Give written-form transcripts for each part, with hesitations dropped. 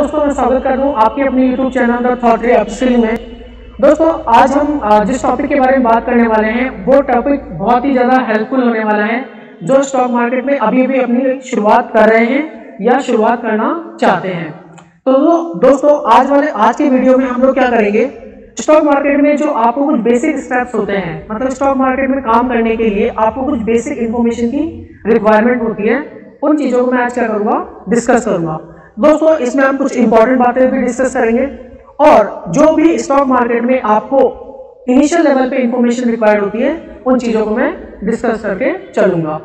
दोस्तों, मैं स्वागत करता हूँ आपके अपने YouTube चैनल द थॉट रे अपस्किलिंग में। दोस्तों, आज हम जिस टॉपिक के बारे में बात करने वाले हैं वो टॉपिक बहुत ही ज़्यादा हेल्पफुल होने वाला है जो स्टॉक मार्केट में अभी भी अपनी शुरुआत कर रहे हैं या शुरुआत करना चाहते हैं। तो दोस्तों, आज की वीडियो में हम लोग क्या करेंगे, स्टॉक मार्केट में जो आपको कुछ बेसिक स्टेप्स होते हैं, मतलब स्टॉक मार्केट में काम करने के लिए आपको कुछ बेसिक इन्फॉर्मेशन की रिक्वायरमेंट होती है, उन चीज़ों को मैं आज क्या करूँगा, डिस्कस करूँगा। दोस्तों, इसमें हम कुछ इंपॉर्टेंट बातें भी डिस्कस करेंगे और जो भी स्टॉक मार्केट में आपको इनिशियल लेवल पे इंफॉर्मेशन रिक्वायर्ड होती है उन चीज़ों को मैं डिस्कस करके चलूँगा।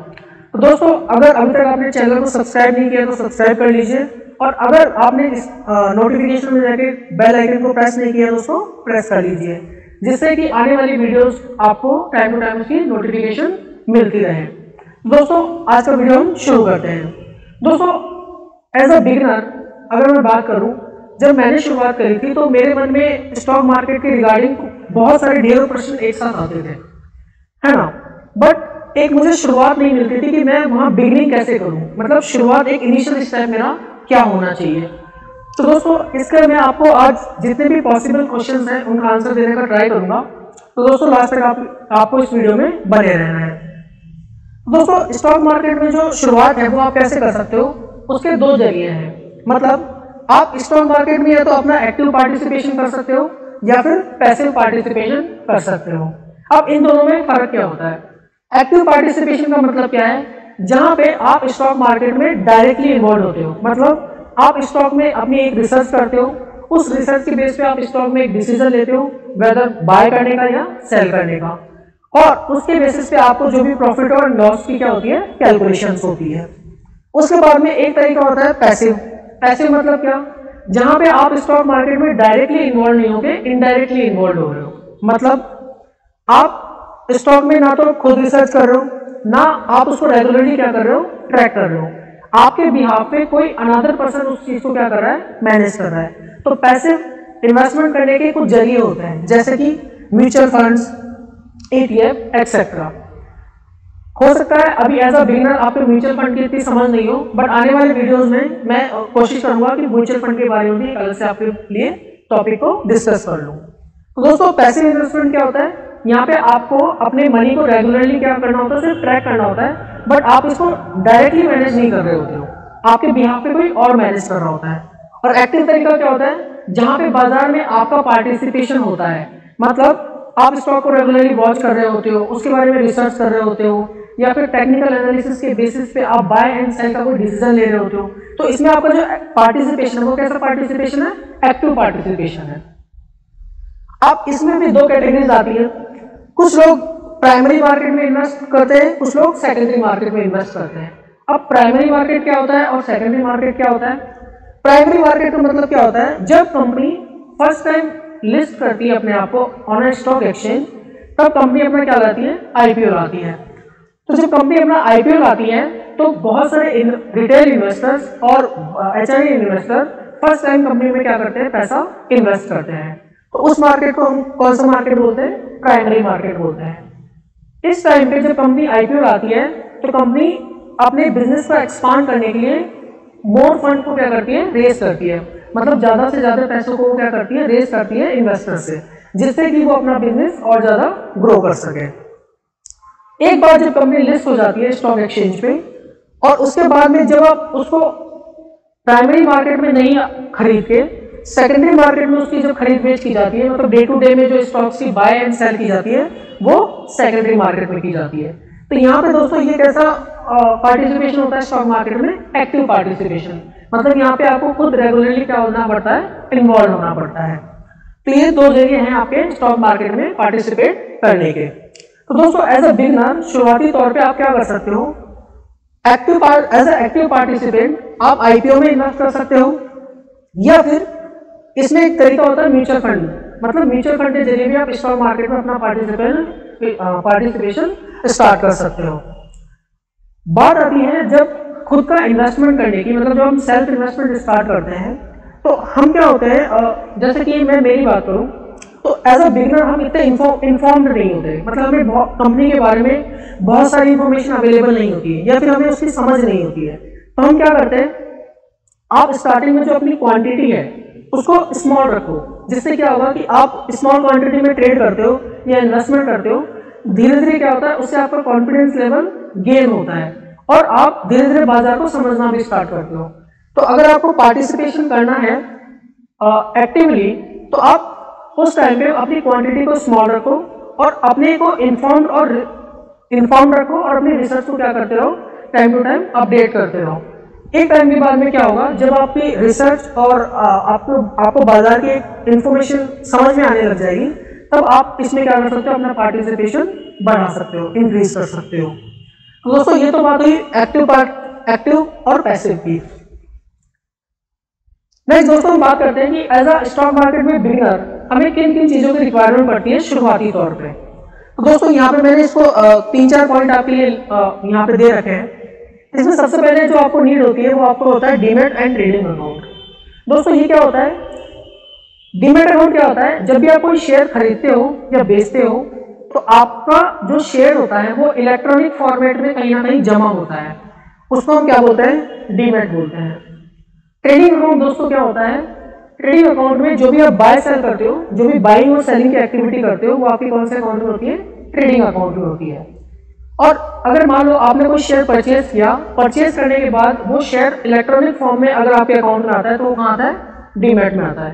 तो दोस्तों, अगर अभी तक आपने चैनल को सब्सक्राइब नहीं किया तो सब्सक्राइब कर लीजिए और अगर आपने इस नोटिफिकेशन में जाके बेल आइकन को प्रेस नहीं किया दोस्तों प्रेस कर लीजिए, जिससे कि आने वाली वीडियोस आपको टाइम टू टाइम उसकी नोटिफिकेशन मिलती रहे। दोस्तों, आज का वीडियो हम शुरू करते हैं। दोस्तों, एज अ बिगिनर अगर मैं बात करूं, जब मैंने शुरुआत करी थी तो मेरे मन में स्टॉक मार्केट के रिगार्डिंग बहुत सारे ढेरों प्रश्न एक साथ आते थे, है ना। बट एक मुझे शुरुआत नहीं मिलती थी कि मैं वहां बिगिनिंग कैसे करूं, मतलब शुरुआत एक इनिशियल स्टेप मेरा क्या होना चाहिए। तो दोस्तों, इसका मैं आपको आज जितने भी पॉसिबल क्वेश्चंस हैं उनका आंसर देने का ट्राई करूंगा। तो दोस्तों, लास्ट तक आपको इस वीडियो में बने रहना है। दोस्तों, स्टॉक मार्केट में जो शुरुआत है वो आप कैसे कर सकते हो, उसके दो जरिए हैं। मतलब आप स्टॉक मार्केट में या तो अपना एक्टिव पार्टिसिपेशन कर सकते हो या फिर पैसिव पार्टिसिपेशन कर सकते हो। अब इन दोनों में फर्क क्या होता है? एक्टिव पार्टिसिपेशन का मतलब क्या है? जहां पे आप स्टॉक मार्केट में डायरेक्टली इन्वॉल्व होते हो, मतलब आप स्टॉक में अपनी एक रिसर्च करते हो, उस रिसर्च के बेस पे आप स्टॉक में एक डिसीजन लेते हो वेदर बाय करने का या सेल करने का, और उसके बेसिस पे आपको जो भी प्रॉफिट और लॉस की क्या होती है, कैलकुलेशंस होती है। उसके बाद में एक तरीका होता है पैसिव। पैसिव मतलब क्या? जहां पे आप स्टॉक मार्केट में डायरेक्टली इन्वॉल्व नहीं होगे, इनडायरेक्टली इन्वॉल्व हो रहे हो। मतलब आप स्टॉक में ना तो खुद रिसर्च कर रहे हो, ना आप उसको रेगुलरली क्या कर रहे हो, ट्रैक कर रहे हो। आपके बिहाफ पे कोई अनदर पर्सन उस चीज को क्या कर रहा है, मैनेज कर रहा है। तो पैसिव इन्वेस्टमेंट करने के कुछ जरिए होते हैं, जैसे कि म्यूचुअल फंड्स, ETF एक्सेट्रा। हो सकता है अभी एज अ बिगिनर आपको म्यूचुअल फंड की इतनी समझ नहीं हो, बट आने वाले वीडियोस में मैं कोशिश करूंगा कि म्यूचुअल फंड के बारे में भी कल से आपके लिए टॉपिक को डिस्कस कर लूं। तो दोस्तों, पैसिव इन्वेस्टमेंट क्या होता है? यहाँ पे आपको अपने मनी को रेगुलरली क्या करना होता है, सिर्फ ट्रैक करना होता है, बट आप इसको डायरेक्टली मैनेज नहीं कर रहे होते हो, आपके बिहाफ पे कोई और मैनेज कर रहा होता है। और एक्टिव तरीका क्या होता है? जहाँ पे बाजार में आपका पार्टिसिपेशन होता है, मतलब आप स्टॉक को रेगुलरली वॉच कर रहे होते हो, उसके बारे में रिसर्च कर रहे होते हो, या फिर टेक्निकल एनालिसिस के बेसिस पे आप बाय एंड सेल का कोई डिसीजन ले रहे होते हो। तो इसमें आपका जो पार्टिसिपेशन है वो कैसा पार्टिसिपेशन है? एक्टिव पार्टिसिपेशन है। अब इसमें भी दो कैटेगरीज आती है। कुछ लोग प्राइमरी मार्केट में इन्वेस्ट करते हैं, कुछ लोग सेकेंडरी मार्केट में इन्वेस्ट करते हैं। अब प्राइमरी मार्केट क्या होता है और सेकेंडरी मार्केट क्या होता है? प्राइमरी मार्केट का मतलब क्या होता है? जब कंपनी फर्स्ट टाइम लिस्ट करती है अपने आप को ऑन ए स्टॉक एक्सचेंज, तब कंपनी अपना क्या लाती है, IPO लाती है। तो जब कंपनी अपना IPO लाती है तो बहुत सारे रिटेल इन्वेस्टर्स और HNI investor first time company में क्या करते हैं, पैसा इन्वेस्ट करते हैं। तो उस मार्केट को हम कौन सा मार्केट बोलते हैं? प्राइमरी मार्केट बोलते हैं। इस टाइम पे जब कंपनी IPO लाती है तो कंपनी अपने बिजनेस को एक्सपांड करने के लिए मोर फंड को क्या करती है, रेज करती है, मतलब ज्यादा से ज्यादा पैसों को क्या करती है, रेज करती है इन्वेस्टर से, जिससे कि वो अपना बिजनेस और ज्यादा ग्रो कर सके। एक बार जब कंपनी लिस्ट हो जाती है स्टॉक एक्सचेंज पे, और उसके बाद में जब आप उसको प्राइमरी मार्केट में नहीं खरीद के सेकेंडरी मार्केट में उसकी जब खरीद बेच की जाती है, मतलब डे टू डे में जो स्टॉक्स की बाय एंड सेल की जाती है वो सेकेंडरी मार्केट में की जाती है। तो यहाँ पे दोस्तों ये कैसा पार्टिसिपेशन होता है स्टॉक मार्केट में? Active participation. मतलब यहाँ पे आपको खुद रेगुलरली क्या होना पड़ता है, इन्वॉल्व होना पड़ता है। तो ये दो जरिए हैं आपके स्टॉक मार्केट में पार्टिसिपेट करने के। तो दोस्तों, एज अ बिगिनर शुरुआती तौर पे आप क्या कर सकते हो, एज अ एक्टिव पार्टिसिपेंट आप IPO में इन्वेस्ट कर सकते हो, या फिर इसमें एक तरीका होता है म्यूचुअल फंड। मतलब म्यूचुअल फंड के जरिए भी आप स्टॉक मार्केट में अपना पार्टिसिपेशन स्टार्ट कर सकते हो। बात आती है जब खुद का इन्वेस्टमेंट करने की, मतलब जब हम सेल्फ इन्वेस्टमेंट स्टार्ट करते हैं तो हम क्या होते हैं, जैसे कि मैं मेरी बात करूं तो एज अ बिगिनर हम इतने इन्फॉर्म्ड नहीं होते, मतलब हमें कंपनी के बारे में बहुत सारी इंफॉर्मेशन अवेलेबल नहीं होती है या फिर हमें उसकी समझ नहीं होती है। तो हम क्या करते हैं, आप स्टार्टिंग में जो अपनी क्वांटिटी है उसको स्मॉल रखो, जिससे क्या होगा कि आप स्मॉल क्वांटिटी में ट्रेड करते हो या इन्वेस्टमेंट करते हो, धीरे धीरे क्या होता है उससे आपका कॉन्फिडेंस लेवल गेन होता है और आप धीरे धीरे बाजार को समझना भी स्टार्ट करते हो। तो अगर आपको पार्टिसिपेशन करना है एक्टिवली तो आप उस टाइम पे अपनी क्वांटिटी को स्मॉल रखो और अपने को इन्फॉर्म रखो और अपनी रिसर्च को क्या करते रहो, टाइम टू टाइम अपडेट करते रहो। एक टाइम के बाद में क्या होगा, जब आपकी रिसर्च और आपको बाजार की इंफॉर्मेशन समझ में आने लग जाएगी, तब आप इसमें क्या कर सकते हो, अपना पार्टिसिपेशन बढ़ा सकते हो, इंक्रीज कर सकते हो। तो दोस्तों ये तो बात हुई एक्टिव और पैसिव की। नेक्स्ट दोस्तों हम बात करते हैं कि एज अ स्टॉक मार्केट में बिगिनर हमें किन किन चीजों की रिक्वायरमेंट पड़ती है शुरुआती तौर पे। तो दोस्तों यहाँ पे मैंने इसको 3-4 पॉइंट आपके लिए यहाँ पे दे रखे हैं। इसमें सबसे पहले जो आपको नीड होती है वो आपको होता है डीमैट एंड ट्रेडिंग अकाउंट। दोस्तों ये क्या होता है, डीमैट अकाउंट क्या होता है, जब भी आप कोई शेयर खरीदते हो या बेचते हो तो आपका जो शेयर होता है वो इलेक्ट्रॉनिक फॉर्मेट में कहीं ना कहीं जमा होता है, उसको हम क्या बोलते हैं, डीमैट बोलते हैं। ट्रेडिंग अकाउंट दोस्तों क्या होता है, ट्रेडिंग अकाउंट में जो भी आप बाय सेल करते हो, जो भी बाइंग और सेलिंग की एक्टिविटी करते हो, वो आपकी कौन से अकाउंट में होती है, ट्रेडिंग अकाउंट में होती है। और अगर मान लो आपने कोई शेयर परचेज किया, परचेज करने के बाद वो शेयर इलेक्ट्रॉनिक फॉर्म में अगर आपके अकाउंट में आता है तो वो कहाँ आता है, डीमैट में आता है।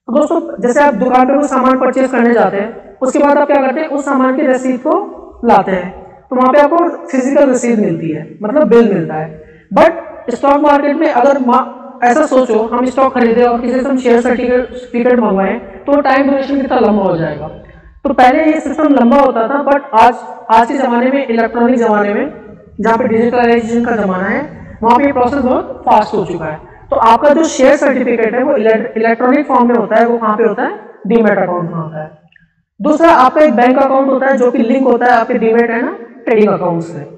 तो दोस्तों जैसे आप दुकान पे कोई सामान परचेज करने जाते हैं, उसके बाद आप क्या करते हैं, उस सामान की रसीद को लाते हैं, तो वहां पे आपको फिजिकल रसीद मिलती है, मतलब बिल मिलता है। बट स्टॉक मार्केट में अगर ऐसा सोचो हम स्टॉक खरीदे और किसी से हम शेयर सर्टिफिकेट मंगवाएं तो टाइम ड्यूरेशन कितना लंबा हो जाएगा। तो पहले ये सिस्टम लंबा होता था, बट आज के ज़माने में, इलेक्ट्रॉनिक ज़माने में, जहाँ पे डिजिटलाइजेशन का ज़माना है, वहाँ पे ये प्रोसेस बहुत फास्ट हो चुका है। तो आपका जो शेयर सर्टिफिकेट है वो इलेक्ट्रॉनिक फॉर्म में होता है, वो कहाँ पे होता है, डीमैट अकाउंट में होता है। दूसरा आपका एक बैंक अकाउंट होता है जो कि लिंक होता है आपके डीमैट है ना ट्रेडिंग अकाउंट से।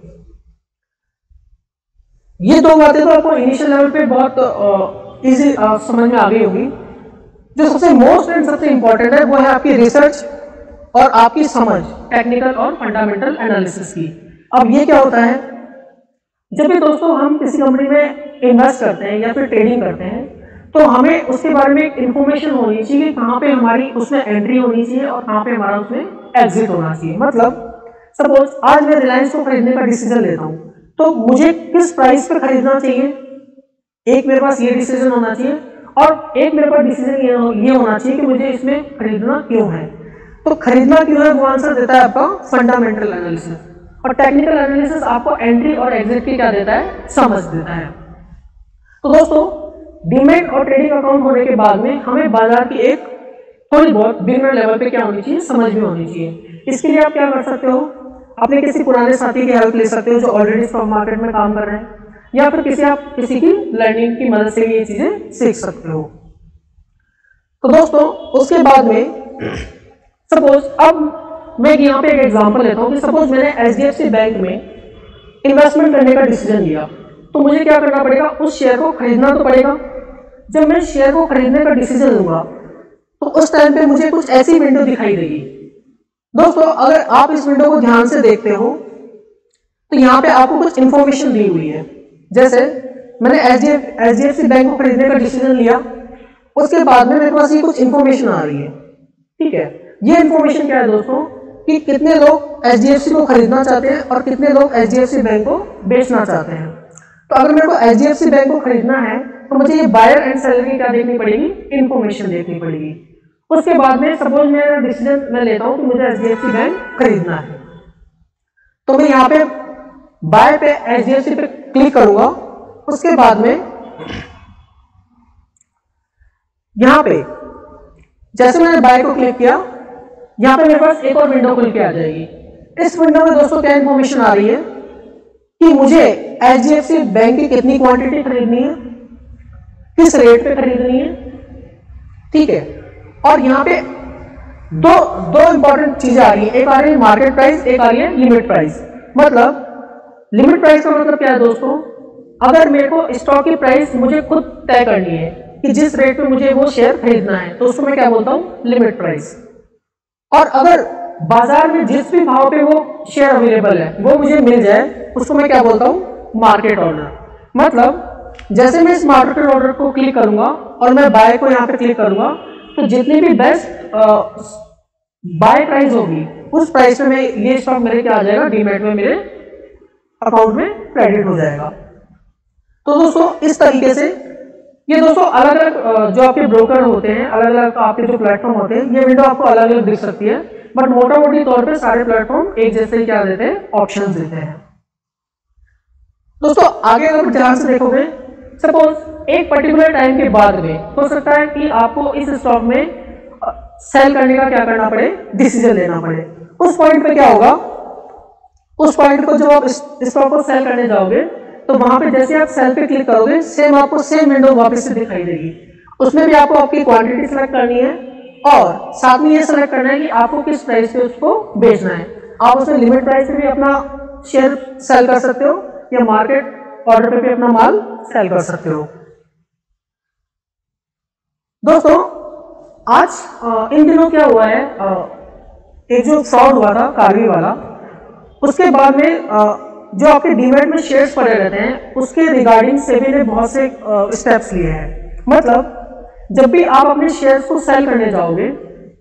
ये दो बातें तो आपको इनिशियल लेवल पे बहुत इजी समझ में आ गई होगी। जो सबसे मोस्ट एंड सबसे इंपॉर्टेंट है वो है आपकी रिसर्च और आपकी समझ टेक्निकल और फंडामेंटल एनालिसिस की। अब ये क्या होता है, जब भी दोस्तों हम किसी कंपनी में इन्वेस्ट करते हैं या फिर ट्रेडिंग करते हैं तो हमें उसके बारे में एक इन्फॉर्मेशन होनी चाहिए, कहाँ पे हमारी उसमें एंट्री होनी चाहिए और कहाँ पे हमारा उसमें एग्जिट होना चाहिए। मतलब सपोज आज मैं रिलायंस को खरीदने का डिसीजन लेता हूँ तो मुझे किस प्राइस पर खरीदना चाहिए, एक मेरे पास ये डिसीजन होना चाहिए और एक मेरे पास डिसीजन ये होना चाहिए कि मुझे इसमें खरीदना क्यों है। तो खरीदना क्यों है वो आंसर देता है आपका फंडामेंटल एनालिसिस, और टेक्निकल एनालिसिस आपको एंट्री और एग्जिट की क्या देता है, समझ देता है। तो दोस्तों डीमैट और ट्रेडिंग अकाउंट होने के बाद में हमें बाजार की एक थोड़ी बहुत बिगिनर लेवल पे क्या होनी चाहिए, समझ भी होनी चाहिए। इसके लिए आप क्या कर सकते हो, अपने किसी पुराने साथी की हेल्प ले सकते हो जो ऑलरेडी स्टॉक मार्केट में काम कर रहे हैं, या फिर किसी की लर्निंग की मदद से भी ये चीजें सीख सकते हो। तो दोस्तों उसके बाद में सपोज अब मैं यहाँ पे एक एग्जांपल लेता हूँ कि सपोज मैंने HDFC बैंक में इन्वेस्टमेंट करने का डिसीजन लिया, तो मुझे क्या करना पड़ेगा, उस शेयर को खरीदना तो पड़ेगा। जब मैं शेयर को खरीदने का डिसीजन लूंगा तो उस टाइम पे मुझे कुछ ऐसी विंडो दिखाई देगी। दोस्तों अगर आप इस विंडो को ध्यान से देखते हो तो यहाँ पे आपको कुछ इंफॉर्मेशन दी हुई है। जैसे मैंने HDFC बैंक को खरीदने का डिसीजन लिया, उसके बाद में मेरे पास ये कुछ इंफॉर्मेशन आ रही है, ठीक है। ये इंफॉर्मेशन क्या है दोस्तों, कि कितने लोग HDFC को खरीदना चाहते हैं और कितने लोग HDFC बैंक को बेचना चाहते हैं। तो अगर मेरे को HDFC बैंक को खरीदना है तो मुझे ये बायर एंड सेलर की क्या देखनी पड़ेगी, इंफॉर्मेशन देखनी पड़ेगी। उसके बाद में सपोज मेरा डिसीजन मैं लेता हूँ कि मुझे HDFC बैंक खरीदना है, तो मैं यहाँ पे बाय पे HDFC पे क्लिक करूंगा। उसके बाद में यहाँ पे जैसे मैंने बाय को क्लिक किया, यहाँ पे मेरे पास एक और विंडो खुल के आ जाएगी। इस विंडो में दोस्तों क्या इंफॉर्मेशन आ रही है कि मुझे HDFC बैंक की कितनी क्वांटिटी खरीदनी है, किस रेट पे खरीदनी है, ठीक है। और यहाँ पे दो इंपॉर्टेंट चीजें आ रही है, एक आ रही है मार्केट प्राइस, एक आ रही है लिमिट प्राइस। मतलब लिमिट प्राइस का मतलब क्या है दोस्तों, अगर मेरे को स्टॉक की प्राइस मुझे खुद तय करनी है कि जिस रेट पे मुझे वो शेयर खरीदना है, तो उसको मैं क्या बोलता हूँ, लिमिट प्राइस। और अगर बाजार में जिस भी भाव पे वो शेयर अवेलेबल है वो मुझे मिल जाए, उसको मैं क्या बोलता हूँ, मार्केट ऑर्डर। मतलब जैसे मैं इस मार्केट ऑर्डर को क्लिक करूंगा और मैं बाय को यहाँ पे क्लिक करूंगा, तो जितनी भी बेस्ट बाय प्राइस होगी उस प्राइस में ये स्टॉक मेरे क्या आ जाएगा, डीमैट में मेरे अकाउंट में क्रेडिट हो जाएगा। तो दोस्तों इस तरीके से ये दोस्तों अलग अलग जो आपके ब्रोकर होते हैं, अलग अलग आपके जो प्लेटफॉर्म होते हैं, ये विंडो आपको अलग अलग दिख सकती है, बट मोटा मोटी तौर पे सारे प्लेटफॉर्म एक जैसे क्या देते हैं, ऑप्शंस देते हैं। दोस्तों आगे अगर ध्यान से देखोगे, सपोज एक पर्टिकुलर टाइम के बाद में हो सकता है कि आपको इस स्टॉक में सेल करने का क्या करना पड़े, डिसीजन लेना पड़े। उस पॉइंट पे क्या होगा, उस पॉइंट को जब आप स्टॉक को सेल करने जाओगे तो वहां पे जैसे आप सेल पे क्लिक करोगे, सेम आपको सेम विंडो वापस से दिखाई देगी। उसमें भी आपको आपकी क्वांटिटी सेलेक्ट करनी है और साथ में ये सेलेक्ट करना है कि आपको किस प्राइस पे उसको बेचना है। आप उसमें लिमिट प्राइस पे भी अपना शेयर सेल कर सकते हो या मार्केट ऑर्डर पे भी अपना माल सेल कर सकते हो। दोस्तों आज इन दिनों क्या हुआ है, एक जो फ्रॉड हुआ था कारवी वाला, उसके बाद में जो आपके डीमैट में शेयर्स पड़े रहते हैं उसके रिगार्डिंग सेबी ने बहुत से स्टेप्स लिए हैं। मतलब जब भी आप अपने शेयर्स को सेल करने जाओगे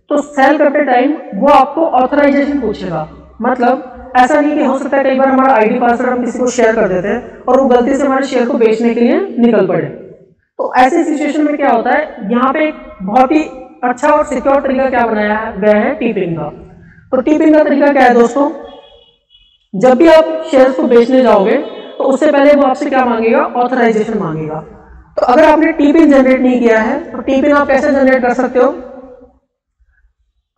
तो सेल करते टाइम वो आपको ऑथराइजेशन पूछेगा। मतलब ऐसा नहीं कि हो सकता है कई बार हमारा आईडी पासवर्ड हम किसी को शेयर कर देते हैं और वो गलती से हमारे शेयर को बेचने के लिए निकल पड़े। तो ऐसे सिचुएशन में क्या होता है, यहाँ पे एक बहुत ही अच्छा और सिक्योर तरीका क्या बनाया गया है, टीपिंग का। तो टीपिंग का तरीका क्या है दोस्तों, जब भी आप शेयर्स को बेचने जाओगे तो उससे पहले वो आपसे क्या मांगेगा, ऑथराइजेशन मांगेगा। तो अगर आपने टीपिन जनरेट नहीं किया है तो टीपिन आप कैसे जनरेट कर सकते हो।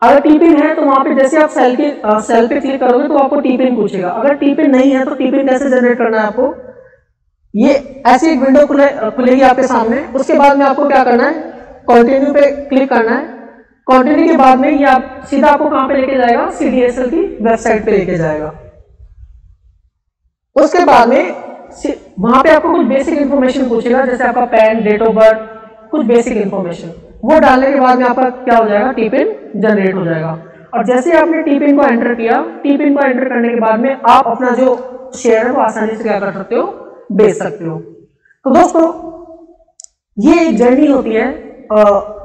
अगर टीपिन है तो वहां पे जैसे आप सेल पे क्लिक करोगे तो आपको टीपिन पूछेगा। अगर टीपिन नहीं है तो टीपिन कैसे जनरेट करना है आपको, ये ऐसी एक विंडो खुलेगी आपके सामने। उसके बाद में आपको क्या करना है, कंटिन्यू पे क्लिक करना है। कंटिन्यू के बाद में ये आप सीधा आपको कहां पे लेके जाएगा, CDSL की वेबसाइट पे लेके जाएगा। उसके बाद में वहां पे आपको कुछ बेसिक इन्फॉर्मेशन पूछेगा, जैसे आपका पैन, डेट ऑफ बर्थ, कुछ बेसिक इन्फॉर्मेशन। वो डालने के बाद में आपका क्या हो जाएगा, टीपिन जनरेट हो जाएगा। और जैसे आपने टीपिन को एंटर किया, टीपिन को एंटर करने के बाद में आप अपना जो शेयर है वो आसानी से क्या कर सकते हो, बेच सकते हो। तो दोस्तों ये एक जर्नी होती है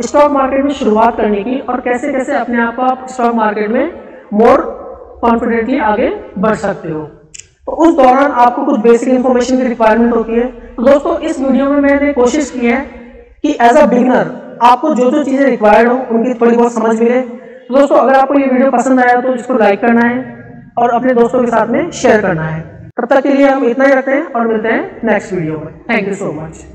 स्टॉक मार्केट में शुरुआत करने की, और कैसे कैसे अपने आप को आप स्टॉक मार्केट में मोर कॉन्फिडेंटली आगे बढ़ सकते हो। तो उस दौरान आपको कुछ बेसिक इन्फॉर्मेशन की रिक्वायरमेंट होती है। तो दोस्तों इस वीडियो में मैंने कोशिश की है कि एज अ बिगिनर आपको जो जो चीज़ें रिक्वायर्ड हो उनकी थोड़ी बहुत समझ मिले। तो दोस्तों अगर आपको ये वीडियो पसंद आया तो इसको लाइक करना है और अपने दोस्तों के साथ में शेयर करना है। तब तक के लिए हम इतना ही रखते हैं और मिलते हैं नेक्स्ट वीडियो में। Thank you so much.